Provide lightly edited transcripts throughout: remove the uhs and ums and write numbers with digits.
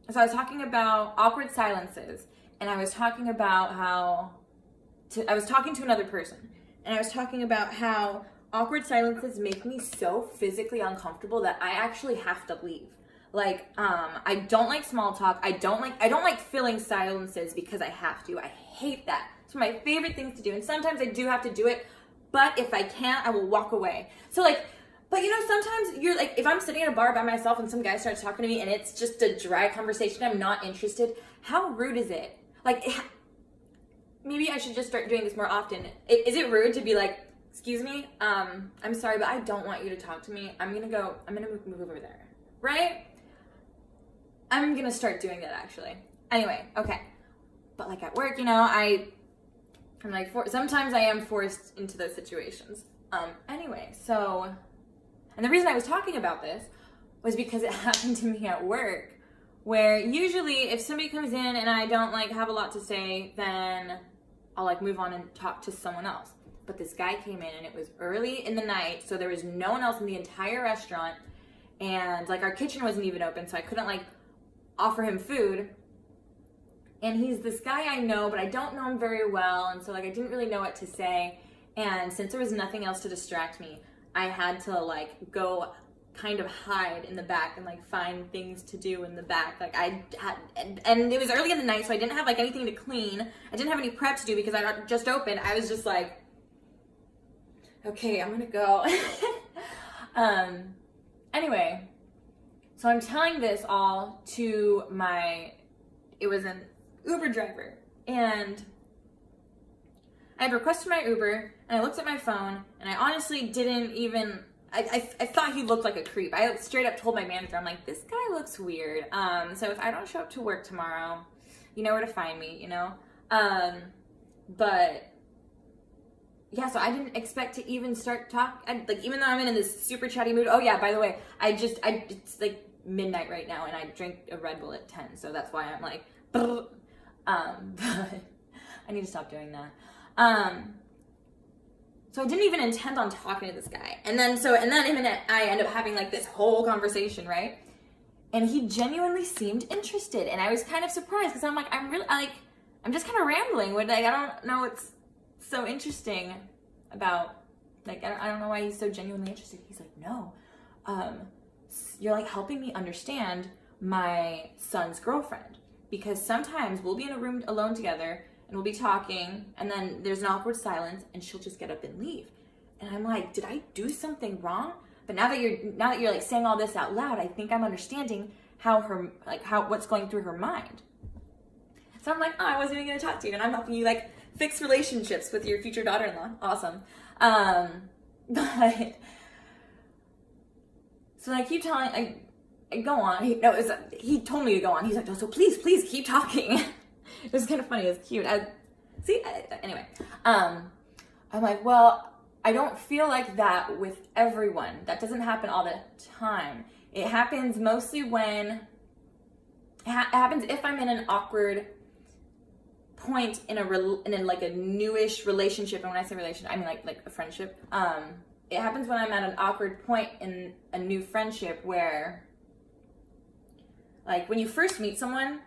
so I was talking about awkward silences, and I was talking about I was talking to another person, and I was talking about how awkward silences make me so physically uncomfortable that I actually have to leave. Like, I don't like small talk. I don't like filling silences because I have to. I hate that. It's one of my favorite things to do, and sometimes I do have to do it, but if I can't, I will walk away. So like, but you know, sometimes you're like, if I'm sitting at a bar by myself and some guy starts talking to me and it's just a dry conversation, I'm not interested, how rude is it? Like, maybe I should just start doing this more often. Is it rude to be like, excuse me, I'm sorry, but I don't want you to talk to me. I'm gonna move over there, right? I'm gonna start doing that actually. Anyway, okay. But like at work, you know, I'm like, sometimes I am forced into those situations. Anyway, so, and the reason I was talking about this was because it happened to me at work, where usually if somebody comes in and I don't like have a lot to say, then I'll like move on and talk to someone else. But this guy came in and it was early in the night, so there was no one else in the entire restaurant, and like our kitchen wasn't even open, so I couldn't like offer him food. And he's this guy I know, but I don't know him very well, and so like I didn't really know what to say. And since there was nothing else to distract me, I had to like go kind of hide in the back and like find things to do in the back. Like I had, and it was early in the night, so I didn't have like anything to clean. I didn't have any prep to do because I got just opened. I was just like, okay, I'm gonna go. Anyway, so I'm telling this all to it was an Uber driver, and I had requested my Uber, and I looked at my phone, and I honestly didn't even, I thought he looked like a creep. I straight up told my manager, I'm like, this guy looks weird. So if I don't show up to work tomorrow, you know where to find me, you know? But yeah, so I didn't expect to even start talking, like, even though I'm in this super chatty mood. Oh yeah, by the way, it's like midnight right now, and I drank a Red Bull at 10, so that's why I'm like, but I need to stop doing that. So I didn't even intend on talking to this guy. And then him and I end up having like this whole conversation, right? And he genuinely seemed interested. And I was kind of surprised because I'm like, I'm just kind of rambling. Like, I don't know what's so interesting about, like, I don't know why he's so genuinely interested. He's like, no, you're like helping me understand my son's girlfriend. Because sometimes we'll be in a room alone together and we'll be talking, and then there's an awkward silence, and she'll just get up and leave. And I'm like, did I do something wrong? But now that you're like saying all this out loud, I think I'm understanding what's going through her mind. So I'm like, oh, I wasn't even gonna talk to you, and I'm helping you like fix relationships with your future daughter-in-law. Awesome. But so I keep telling, I go on. He told me to go on. He's like, oh, so please keep talking. It was kind of funny. It was cute. Anyway, I'm like, well, I don't feel like that with everyone. That doesn't happen all the time. It happens mostly when, it happens if I'm in an awkward point in like a newish relationship. And when I say relationship, I mean like a friendship. It happens when I'm at an awkward point in a new friendship where, like, when you first meet someone,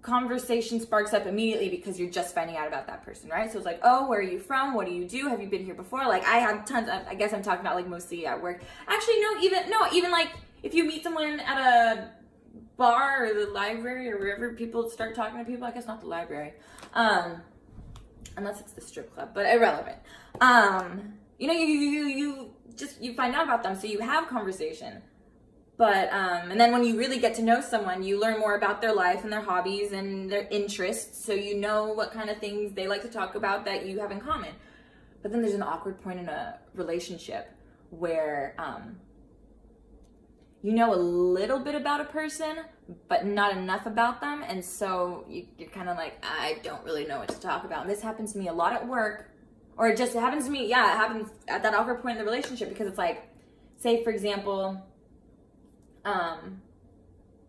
conversation sparks up immediately because you're just finding out about that person, right? So it's like, oh, where are you from? What do you do? Have you been here before? Like, I have tons of, I guess I'm talking about like mostly at work. Actually, even like if you meet someone at a bar or the library or wherever people start talking to people, I guess not the library, unless it's the strip club, but irrelevant. You know, you find out about them, so you have conversation. But, and then when you really get to know someone, you learn more about their life and their hobbies and their interests, so you know what kind of things they like to talk about that you have in common. But then there's an awkward point in a relationship where, you know a little bit about a person, but not enough about them, and so you're kind of like, I don't really know what to talk about. And this happens to me a lot at work, or it happens to me, it happens at that awkward point in the relationship, because it's like, say for example,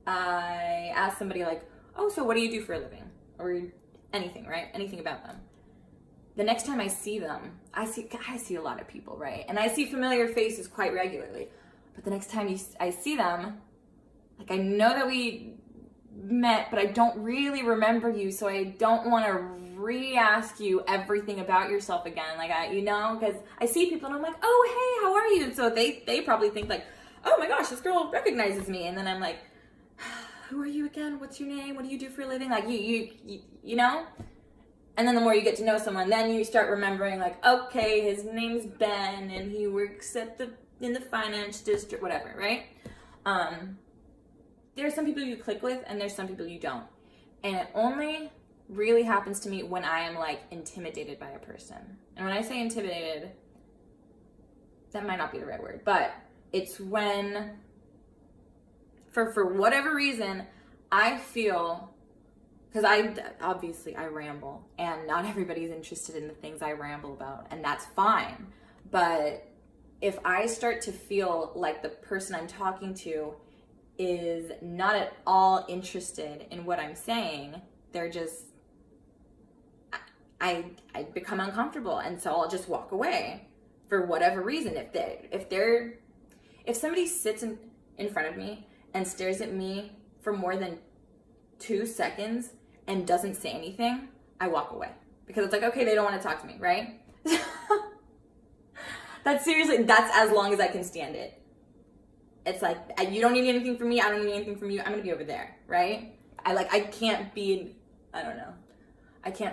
I ask somebody like, oh, so what do you do for a living? Or anything, right? Anything about them. The next time I see them, I see a lot of people, right? And I see familiar faces quite regularly. But the next time I see them, like, I know that we met, but I don't really remember you, so I don't want to re-ask you everything about yourself again. Like, because I see people and I'm like, oh, hey, how are you? And so they probably think like, oh my gosh, this girl recognizes me. And then I'm like, who are you again? What's your name? What do you do for a living? Like, you know? And then the more you get to know someone, then you start remembering like, okay, his name's Ben and he works in the finance district, whatever, right? There's some people you click with and there's some people you don't. And it only really happens to me when I am like intimidated by a person. And when I say intimidated, that might not be the right word, but it's when, for whatever reason, I feel, because I ramble, and not everybody's interested in the things I ramble about, and that's fine. But if I start to feel like the person I'm talking to is not at all interested in what I'm saying, they're just, I become uncomfortable, and so I'll just walk away for whatever reason. If somebody sits in front of me and stares at me for more than 2 seconds and doesn't say anything, I walk away. Because it's like, okay, they don't want to talk to me, right? That's as long as I can stand it. It's like, you don't need anything from me, I don't need anything from you, I'm gonna be over there, right? I can't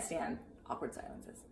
stand awkward silences.